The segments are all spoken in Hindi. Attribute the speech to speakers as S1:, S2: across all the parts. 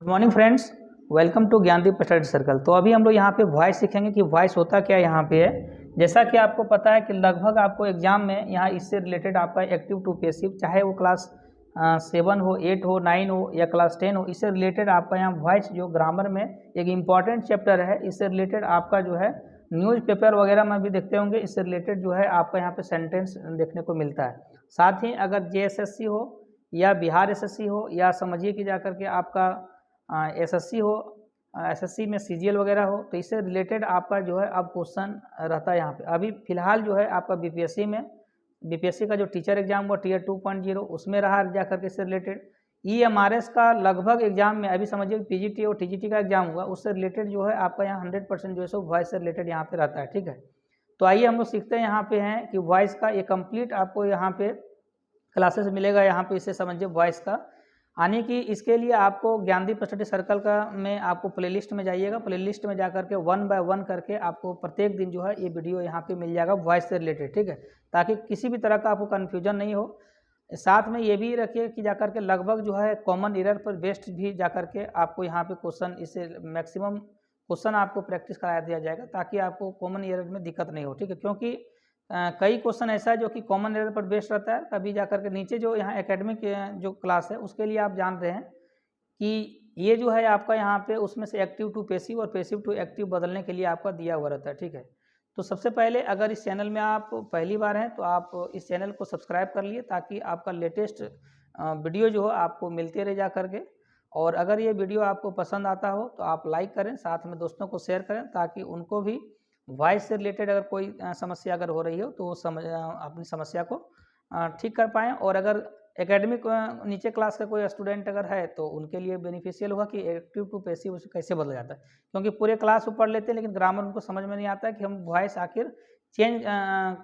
S1: Good morning friends, welcome to Gyandeep study circle. तो अभी हम लोग यहाँ पे वॉइस सीखेंगे कि वॉइस होता क्या यहाँ पे है। जैसा कि आपको पता है कि लगभग आपको एग्जाम में यहाँ इससे रिलेटेड आपका एक्टिव टू पैसिव, चाहे वो क्लास 7 हो, 8 हो, 9 हो या क्लास 10 हो, इससे रिलेटेड आपका यहाँ वॉइस जो ग्रामर में एक इम्पॉर्टेंट चैप्टर है, इससे रिलेटेड आपका जो है न्यूज़पेपर वगैरह में भी देखते होंगे, इससे रिलेटेड जो है आपका यहाँ पे सेंटेंस देखने को मिलता है। साथ ही अगर JSSC हो या बिहार SSC हो या समझिए कि जाकर के आपका SSC हो, SSC में CGL वगैरह हो, तो इससे रिलेटेड आपका जो है अब क्वेश्चन रहता है यहाँ पे। अभी फिलहाल जो है आपका BPSC का जो टीचर एग्जाम हुआ Tier 2.0 उसमें रहा जा करके इससे रिलेटेड। EMRS का लगभग एग्जाम में अभी समझिए PGT और TGT का एग्जाम हुआ, उससे रिलेटेड जो है आपका यहाँ 100% जो है सो वॉइस से रिलेटेड यहाँ पे रहता है। ठीक है, तो आइए हम लोग सीखते हैं यहाँ पे हैं कि वॉइस का ये कंप्लीट आपको यहाँ पे क्लासेस मिलेगा। यहाँ पे इसे समझिए वॉइस का आने की, इसके लिए आपको ज्ञानदीप स्टडी सर्कल का में आपको प्लेलिस्ट में जाइएगा। प्लेलिस्ट में जा करके 1 बाय 1 करके आपको प्रत्येक दिन जो है ये वीडियो यहाँ पे मिल जाएगा वॉइस से रिलेटेड। ठीक है, ताकि किसी भी तरह का आपको कन्फ्यूजन नहीं हो। साथ में ये भी रखिए कि जाकर के लगभग जो है कॉमन एरर पर बेस्ड भी जाकर के आपको यहाँ पे क्वेश्चन, इससे मैक्सिमम क्वेश्चन आपको प्रैक्टिस करा दिया जाएगा ताकि आपको कॉमन एरर में दिक्कत नहीं हो। ठीक है, क्योंकि कई क्वेश्चन ऐसा है जो कि कॉमन एरर पर बेस्ड रहता है। कभी जाकर के नीचे जो यहाँ एकेडमिक जो क्लास है उसके लिए आप जान रहे हैं कि ये जो है आपका यहाँ पे उसमें से एक्टिव टू पैसिव और पैसिव टू एक्टिव बदलने के लिए आपका दिया हुआ रहता है। ठीक है, तो सबसे पहले अगर इस चैनल में आप पहली बार हैं तो आप इस चैनल को सब्सक्राइब कर लिए ताकि आपका लेटेस्ट वीडियो जो है आपको मिलते रहे जा करके। और अगर ये वीडियो आपको पसंद आता हो तो आप लाइक करें, साथ में दोस्तों को शेयर करें ताकि उनको भी वॉइस से रिलेटेड अगर कोई समस्या अगर हो रही हो तो वो अपनी समस्या को ठीक कर पाएँ। और अगर एकेडमिक नीचे क्लास का कोई स्टूडेंट अगर है तो उनके लिए बेनिफिशियल होगा कि एक्टिव टू पैसिव उसे कैसे बदला जाता है, क्योंकि पूरे क्लास वो पढ़ लेते हैं लेकिन ग्रामर उनको समझ में नहीं आता है कि हम वॉइस आखिर चेंज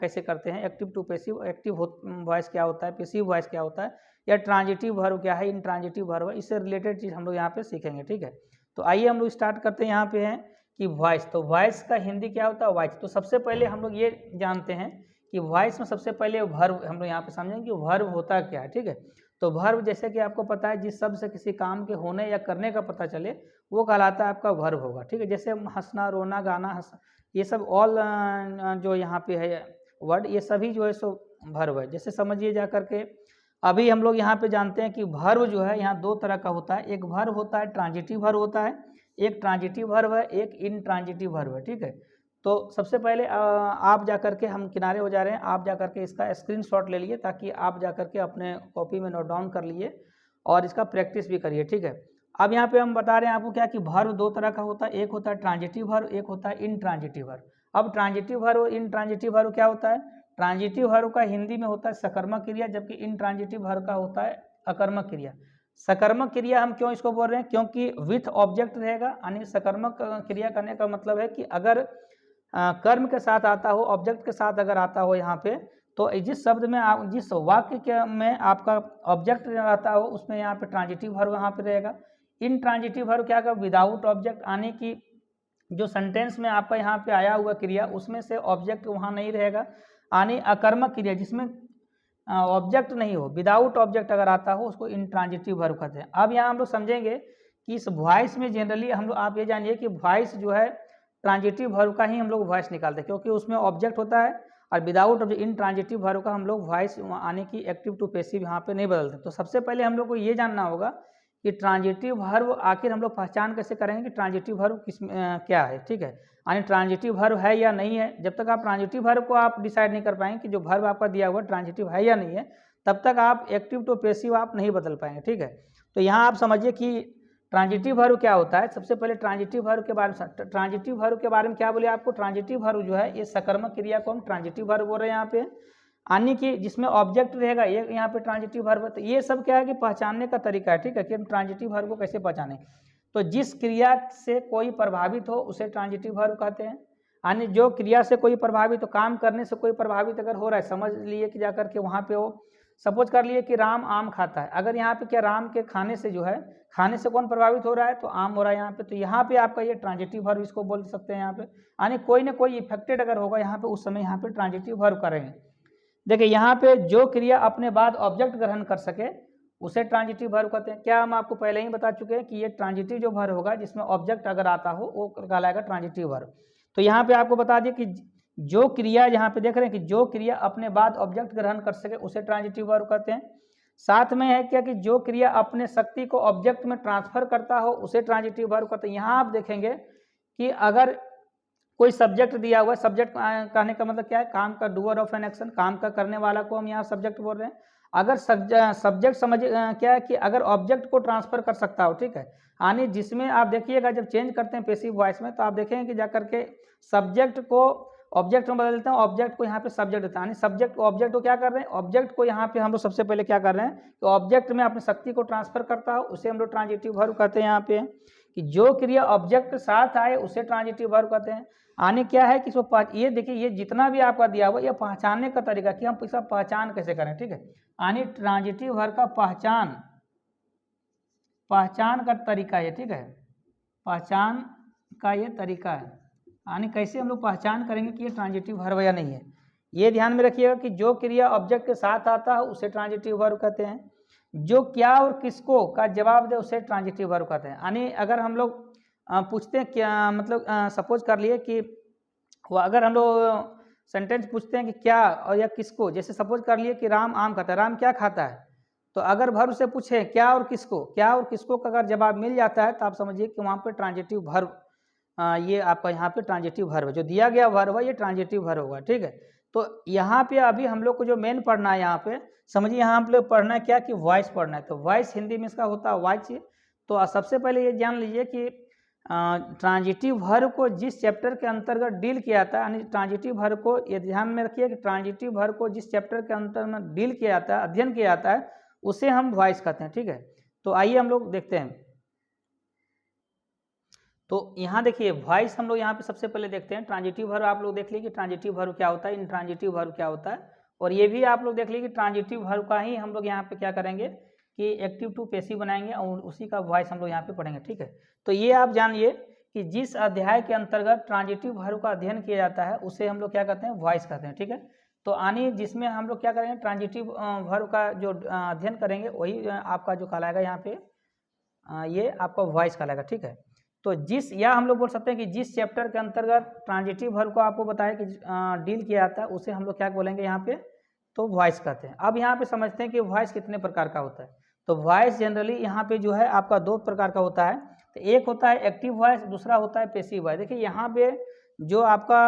S1: कैसे करते हैं। Active to passive, active voice क्या होता है, पैसिव वॉइस क्या होता है, या ट्रांजिटिव वर्ब क्या है, इंट्रांजिटिव वर्ब, इससे रिलेटेड चीज़ हम लोग यहाँ पे सीखेंगे। ठीक है, तो आइए हम लोग स्टार्ट करते हैं। यहाँ पे हैं कि वॉइस, तो वॉइस का हिंदी क्या होता है, वॉइस। तो सबसे पहले हम लोग ये जानते हैं कि वॉइस में सबसे पहले वर्ब हम लोग यहाँ पे समझेंगे कि वर्ब होता क्या है। ठीक है, तो वर्ब जैसे कि आपको पता है जिस शब्द से किसी काम के होने या करने का पता चले वो कहलाता है आपका वर्ब होगा। ठीक है, जैसे हंसना, रोना, गाना, ये सब ऑल जो यहाँ पे है वर्ड, ये सभी जो है सो वर्ब है। जैसे समझिए जा करके अभी हम लोग यहाँ पे जानते हैं कि वर्ब जो है यहाँ दो तरह का होता है। एक वर्ब होता है ट्रांजिटिव वर्ब होता है, एक ट्रांजिटिव वर्ब है, एक इनट्रांजिटिव वर्ब है। ठीक है, तो सबसे पहले आप जाकर के, हम किनारे हो जा रहे हैं, आप जाकर के इसका स्क्रीनशॉट ले लिए ताकि आप जाकर के अपने कॉपी में नोट डाउन कर लिए और इसका प्रैक्टिस भी करिए। ठीक है, अब यहाँ पे हम बता रहे हैं आपको क्या कि वर्ब दो तरह का होता है, एक होता है ट्रांजिटिव वर्ब, एक होता है इनट्रांजिटिव वर्ब। अब ट्रांजिटिव वर्ब और इनट्रांजिटिव वर्ब क्या होता है? ट्रांजिटिव वर्ब का हिंदी में होता है सकर्मक क्रिया, जबकि इनट्रांजिटिव वर्ब का होता है अकर्मक क्रिया। सकर्मक क्रिया हम क्यों इसको बोल रहे हैं? क्योंकि विथ ऑब्जेक्ट रहेगा, यानी सकर्मक क्रिया करने का मतलब है कि अगर कर्म के साथ आता हो, ऑब्जेक्ट के साथ अगर आता हो यहाँ पे, तो जिस शब्द में आप, जिस वाक्य के में आपका ऑब्जेक्ट आता हो उसमें यहाँ पे ट्रांजिटिव वर्ब यहाँ पे रहेगा। इनट्रांजिटिव वर्ब क्या कर, विदाउट ऑब्जेक्ट, यानी कि जो सेंटेंस में आपका यहाँ पे आया हुआ क्रिया उसमें से ऑब्जेक्ट वहाँ नहीं रहेगा, यानी अकर्मक क्रिया जिसमें ऑब्जेक्ट नहीं हो, विदाउट ऑब्जेक्ट अगर आता हो उसको इनट्रांजिटिव वर्ब कहते हैं। अब यहाँ हम लोग समझेंगे कि इस वॉइस में जनरली हम लोग, आप ये जानिए कि वॉइस जो है ट्रांजिटिव वर्ब का ही हम लोग वॉइस निकालते हैं क्योंकि उसमें ऑब्जेक्ट होता है, और विदाउट ऑब्जेक्ट इनट्रांजिटिव वर्ब का हम लोग वॉइस आने की एक्टिव टू पैसिव यहाँ पे नहीं बदलते। तो सबसे पहले हम लोग को ये जानना होगा कि ट्रांजिटिव वर्ब आखिर हम लोग पहचान कैसे करेंगे कि ट्रांजिटिव वर्ब किस क्या है। ठीक है, यानी ट्रांजिटिव वर्ब है या नहीं है। जब तक आप ट्रांजिटिव वर्ब को आप डिसाइड नहीं कर पाएंगे कि जो वर्ब आपका दिया हुआ ट्रांजिटिव है या नहीं है, तब तक आप एक्टिव टू पैसिव आप नहीं बदल पाएंगे। ठीक है, तो यहाँ आप समझिए कि ट्रांजिटिव वर्ब क्या होता है। सबसे पहले ट्रांजिटिव वर्ब के बारे में, ट्रांजिटिव वर्ब के बारे में क्या बोले आपको? ट्रांजिटिव वर्ब जो है ये सकर्मक क्रिया को हम ट्रांजिटिव वर्ब बोल रहे हैं यहाँ पे, यानी कि जिसमें ऑब्जेक्ट रहेगा, ये यहाँ पे ट्रांजिटिव वर्ब है। तो ये सब क्या है कि पहचानने का तरीका है। ठीक है, कि हम ट्रांजिटिव वर्ब को कैसे पहचानें, तो जिस क्रिया से कोई प्रभावित हो उसे ट्रांजिटिव वर्ब कहते हैं, यानी जो क्रिया से कोई प्रभावित हो, काम करने से कोई प्रभावित अगर हो रहा है, समझ लिए कि जाकर के वहाँ पे हो, सपोज कर लिए कि राम आम खाता है, अगर यहाँ पे क्या राम के खाने से जो है, खाने से कौन प्रभावित हो रहा है? तो आम हो रहा है यहाँ पे, तो यहाँ पे आपका ये ट्रांजिटिव वर्ब इसको बोल सकते हैं यहाँ पे, यानी कोई ना कोई इफेक्टेड अगर होगा यहाँ पे उस समय यहाँ पे ट्रांजिटिव वर्ब करेंगे। देखिए यहाँ पे जो क्रिया अपने बाद ऑब्जेक्ट ग्रहण कर सके उसे ट्रांजिटिव वर्ब कहते हैं। क्या हम आपको पहले ही बता चुके हैं कि ये ट्रांजिटिव जो वर्ब होगा जिसमें ऑब्जेक्ट अगर आता हो वो कहलाएगा ट्रांजिटिव वर्ब। तो यहाँ पे आपको बता दिए कि जो क्रिया यहाँ पे देख रहे हैं कि जो क्रिया अपने बाद ऑब्जेक्ट ग्रहण कर सके उसे ट्रांजिटिव वर्ब कहते हैं। साथ में है क्या कि जो क्रिया अपने शक्ति को ऑब्जेक्ट में ट्रांसफर करता हो उसे ट्रांजिटिव वर्ब कहते हैं। यहाँ आप देखेंगे कि अगर कोई सब्जेक्ट दिया हुआ है, सब्जेक्ट कहने का मतलब क्या है, काम का, डूअर ऑफ एन एक्शन, काम का करने वाला को हम यहाँ सब्जेक्ट बोल रहे हैं। अगर सब्जेक्ट समझ क्या है कि अगर ऑब्जेक्ट को ट्रांसफर कर सकता हो, ठीक है, यानी जिसमें आप देखिएगा जब चेंज करते हैं पैसिव वॉइस में तो आप देखेंगे कि जाकर के सब्जेक्ट को ऑब्जेक्ट में बदल देते हैं, ऑब्जेक्ट को यहाँ पे सब्जेक्ट देता है, यानी सब्जेक्ट ऑब्जेक्ट को क्या कर रहे हैं, ऑब्जेक्ट को यहाँ पे हम लोग सबसे पहले क्या कर रहे हैं कि ऑब्जेक्ट में अपनी शक्ति को ट्रांसफर करता हो उसे हम लोग ट्रांजिटिव वर्ब कहते हैं। यहाँ पे कि जो क्रिया ऑब्जेक्ट के साथ आए उसे ट्रांजिटिव वर्ब कहते हैं। आने क्या है कि इसको ये देखिए ये जितना भी आपका दिया हुआ ये पहचानने का तरीका कि हम इसका पहचान कैसे करें, ठीक है। यानी ट्रांजिटिव वर्ब का पहचान का तरीका है, ठीक है, पहचान का ये तरीका है। यानी कैसे हम लोग पहचान करेंगे कि ये ट्रांजिटिव वर्ब या नहीं है, ये ध्यान में रखिएगा कि जो क्रिया ऑब्जेक्ट के साथ आता है उसे ट्रांजिटिव वर्ब कहते हैं। जो क्या और किसको का जवाब दे उसे ट्रांजिटिव वर्ब कहते हैं। यानी अगर हम लोग पूछते हैं क्या, मतलब सपोज कर लिए कि अगर हम लोग सेंटेंस पूछते हैं कि क्या और या किसको, जैसे सपोज कर लिए कि राम आम खाता है, राम क्या खाता है, तो अगर वर्ब से पूछे क्या और किसको का अगर जवाब मिल जाता है तो आप समझिए कि वहाँ पे ट्रांजिटिव वर्ब, ये आपका यहाँ पे ट्रांजिटिव वर्ब जो दिया गया वर्ब है ये ट्रांजिटिव वर्ब होगा, ठीक है। तो यहाँ पे अभी हम लोग को जो मेन पढ़ना है यहाँ पे समझिए, यहाँ हम लोग पढ़ना है क्या कि वॉइस पढ़ना है। तो वॉइस हिंदी में इसका होता है वॉइस। तो सबसे पहले ये जान लीजिए कि ट्रांजिटिव वर्ब को जिस चैप्टर के अंतर्गत डील किया जाता है, यानी ट्रांजिटिव वर्ब को ये ध्यान में रखिए कि ट्रांजिटिव वर्ब को जिस चैप्टर के अंतर्गत डील किया जाता है, अध्ययन किया जाता है, उसे हम वॉइस कहते हैं, ठीक है। तो आइए हम लोग देखते हैं। तो यहाँ देखिए वॉइस हम लोग यहाँ पे सबसे पहले देखते हैं। ट्रांजिटिव वर्ब आप लोग देख लीजिए कि ट्रांजिटिव वर्ब क्या होता है, इंट्रांजिटिव वर्ब क्या होता है, और ये भी आप लोग देख लीजिए कि ट्रांजिटिव वर्ब का ही हम लोग यहाँ पे क्या करेंगे कि एक्टिव टू पैसिव बनाएंगे और उसी का वॉइस हम लोग यहाँ पे पढ़ेंगे, ठीक है। तो ये आप जानिए कि जिस अध्याय के अंतर्गत ट्रांजिटिव वर्ब का अध्ययन किया जाता है उसे हम लोग क्या कहते हैं, वॉइस कहते हैं, ठीक है। तो आने जिसमें हम लोग क्या करेंगे ट्रांजिटिव वर्ब का जो अध्ययन करेंगे वही आपका जो कहलाएगा यहाँ पे ये आपका वॉइस कहलाएगा, ठीक है। तो जिस या हम लोग बोल सकते हैं कि जिस चैप्टर के अंतर्गत ट्रांजिटिव वर्ब को आपको बताया कि डील किया जाता है उसे हम लोग क्या बोलेंगे यहाँ पे, तो वॉइस कहते हैं। अब यहाँ पे समझते हैं कि वॉइस कितने प्रकार का होता है। तो वॉइस जनरली यहाँ पे जो है आपका दो प्रकार का होता है। तो एक होता है एक्टिव वॉइस, दूसरा होता है पैसिव वॉइस। देखिए यहाँ पे जो आपका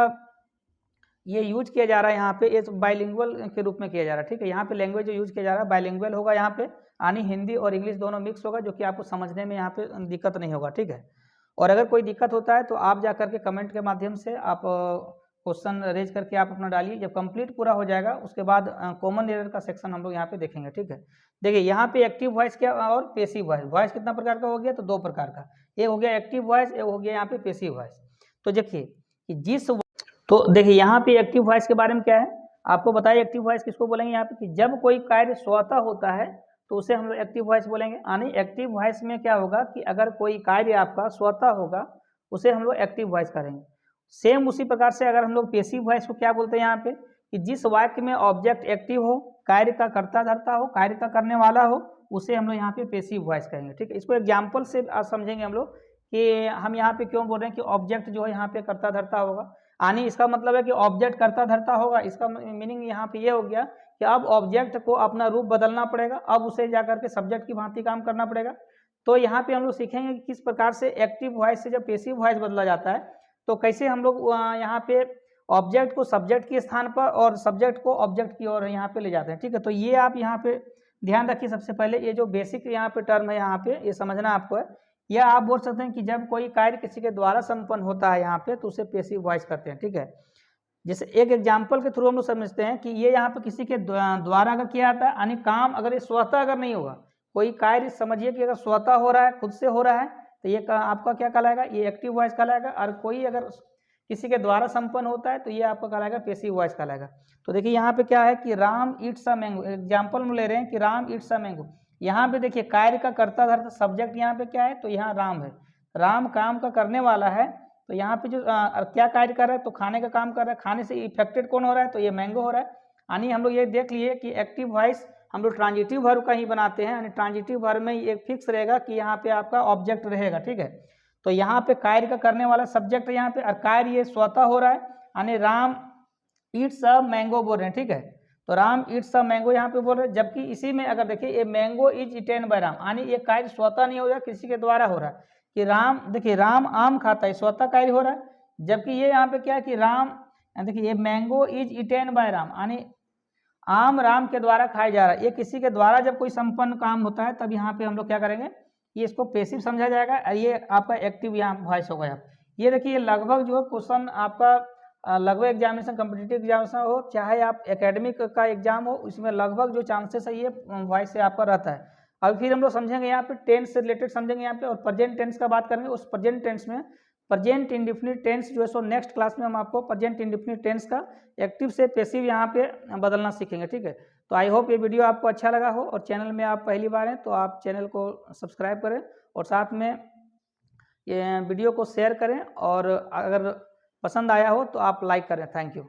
S1: ये यूज किया जा रहा है यहाँ पे ये बाइलिंगुअल के रूप में किया जा रहा है, ठीक है। यहाँ पे लैंग्वेज जो यूज किया जा रहा है बाइलिंगुअल होगा, यहाँ पे यानी हिंदी और इंग्लिश दोनों मिक्स होगा, जो कि आपको समझने में यहाँ पे दिक्कत नहीं होगा, ठीक है। और अगर कोई दिक्कत होता है तो आप जा करके कमेंट के माध्यम से आप क्वेश्चन रेज करके आप अपना डालिए। जब कंप्लीट पूरा हो जाएगा उसके बाद कॉमन एरर का सेक्शन हम लोग यहाँ पे देखेंगे, ठीक है। देखिए यहाँ पे एक्टिव वॉइस क्या और पैसिव वॉइस। वॉइस कितना प्रकार का हो गया, तो दो प्रकार का, एक हो गया एक्टिव वॉइस, एक हो गया यहाँ पे पैसिव वॉइस। तो देखिए कि तो देखिए यहाँ पे एक्टिव वॉइस के बारे में क्या है आपको बताइए। एक्टिव वॉइस किसको बोलेंगे यहाँ पे कि जब कोई कार्य स्वतः होता है तो उसे हम लोग एक्टिव वॉइस बोलेंगे। यानी एक्टिव वॉइस में क्या होगा कि अगर कोई कार्य आपका स्वतः होगा उसे हम लोग एक्टिव वॉइस करेंगे। सेम उसी प्रकार से अगर हम लोग पैसिव वॉइस को क्या बोलते हैं यहाँ पे कि जिस वाक्य में ऑब्जेक्ट एक्टिव हो, कार्य का कर्ता धर्ता हो, कार्य का करने वाला हो, उसे हम लोग यहाँ पे पैसिव वॉइस कहेंगे, ठीक है। इसको एग्जाम्पल से समझेंगे हम लोग कि हम यहाँ पे क्यों बोल रहे हैं कि ऑब्जेक्ट जो है यहाँ पे कर्ता धर्ता होगा। यानी इसका मतलब है कि ऑब्जेक्ट कर्ता धर्ता होगा, इसका मीनिंग यहाँ पे ये हो गया कि अब ऑब्जेक्ट को अपना रूप बदलना पड़ेगा, अब उसे जाकर के सब्जेक्ट की भांति काम करना पड़ेगा। तो यहाँ पे हम लोग सीखेंगे कि किस प्रकार से एक्टिव वॉइस से जब पैसिव वॉइस बदला जाता है तो कैसे हम लोग यहाँ पे ऑब्जेक्ट को सब्जेक्ट के स्थान पर और सब्जेक्ट को ऑब्जेक्ट की ओर यहाँ पे ले जाते हैं, ठीक है। तो ये आप यहाँ पे ध्यान रखिए। सबसे पहले ये जो बेसिक यहाँ पे टर्म है यहाँ पे ये समझना आपको है। या आप बोल सकते हैं कि जब कोई कार्य किसी के द्वारा संपन्न होता है यहाँ पे तो उसे पैसिव वॉइस करते हैं, ठीक है। जैसे एक एग्जाम्पल के थ्रू हम लोग समझते हैं कि ये यहाँ पे किसी के द्वारा अगर किया जाता है, यानी काम अगर ये स्वतः अगर नहीं होगा, कोई कार्य समझिए कि अगर स्वतः हो रहा है, खुद से हो रहा है, तो ये आपका क्या कहलाएगा, ये एक्टिव वॉइस कहलाएगा। और कोई अगर किसी के द्वारा संपन्न होता है तो ये आपका कहलाएगा पैसिव वॉइस कहलाएगा। तो देखिए यहाँ पे क्या है कि Ram Yeats a mango, example में ले रहे हैं कि राम ईट्स अ मैंगो। यहाँ पे देखिए कार्य का कर्ता धर्ता सब्जेक्ट यहाँ पे क्या है, तो यहाँ राम है, राम काम का करने वाला है। तो यहाँ पे जो क्या कार्य कर रहा है, तो खाने का काम कर रहा है, खाने से इफेक्टेड कौन हो रहा है, तो ये मैंगो हो रहा है। यानी हम लोग ये देख लिए कि एक्टिव वॉइस हम लोग ट्रांजिटिव वर्ब का ही बनाते हैं, यानी ट्रांजिटिव वर्ब में एक फिक्स रहेगा कि यहाँ पे आपका ऑब्जेक्ट रहेगा, ठीक है। तो यहाँ पे कार्य का करने वाला सब्जेक्ट यहाँ पे, और कार्य ये स्वतः हो रहा है, यानी राम ईट्स अ मैंगो बोल रहे हैं, ठीक है। तो राम ईट्स अ मैंगो यहाँ पे बोल रहे हैं, जबकि इसी में अगर देखिए ये mango is eaten by Ram, यानी ये कार्य स्वतः नहीं हो रहा, किसी के द्वारा हो रहा है कि राम, देखिए राम आम खाता है, स्वतः कार्य हो रहा है। जबकि ये यहाँ पे क्या है कि राम, देखिए ये mango is eaten by Ram, यानी आम राम के द्वारा खाया जा रहा है। ये किसी के द्वारा जब कोई संपन्न काम होता है तब यहाँ पे हम लोग क्या करेंगे, ये इसको पैसिव समझा जाएगा, और ये आपका एक्टिव यहाँ वॉइस होगा। यहाँ ये देखिए लगभग जो क्वेश्चन आपका लगभग एग्जामिनेशन, कम्पिटिटिव एग्जामिनेशन हो, चाहे आप एकेडमिक का एग्जाम हो, इसमें लगभग जो चांसेस है ये वॉइस से आपका रहता है। अब फिर हम लोग समझेंगे यहाँ पे टेंस से रिलेटेड समझेंगे यहाँ पे, और प्रेजेंट टेंस का बात करेंगे। उस प्रेजेंट टेंस में प्रेजेंट इंडेफिनिट टेंस जो है सो नेक्स्ट क्लास में हम आपको प्रेजेंट इंडेफिनिट टेंस का एक्टिव से पैसिव यहाँ पे बदलना सीखेंगे, ठीक है। तो आई होप ये वीडियो आपको अच्छा लगा हो, और चैनल में आप पहली बार हैं तो आप चैनल को सब्सक्राइब करें, और साथ में ये वीडियो को शेयर करें, और अगर पसंद आया हो तो आप लाइक करें। Thank you.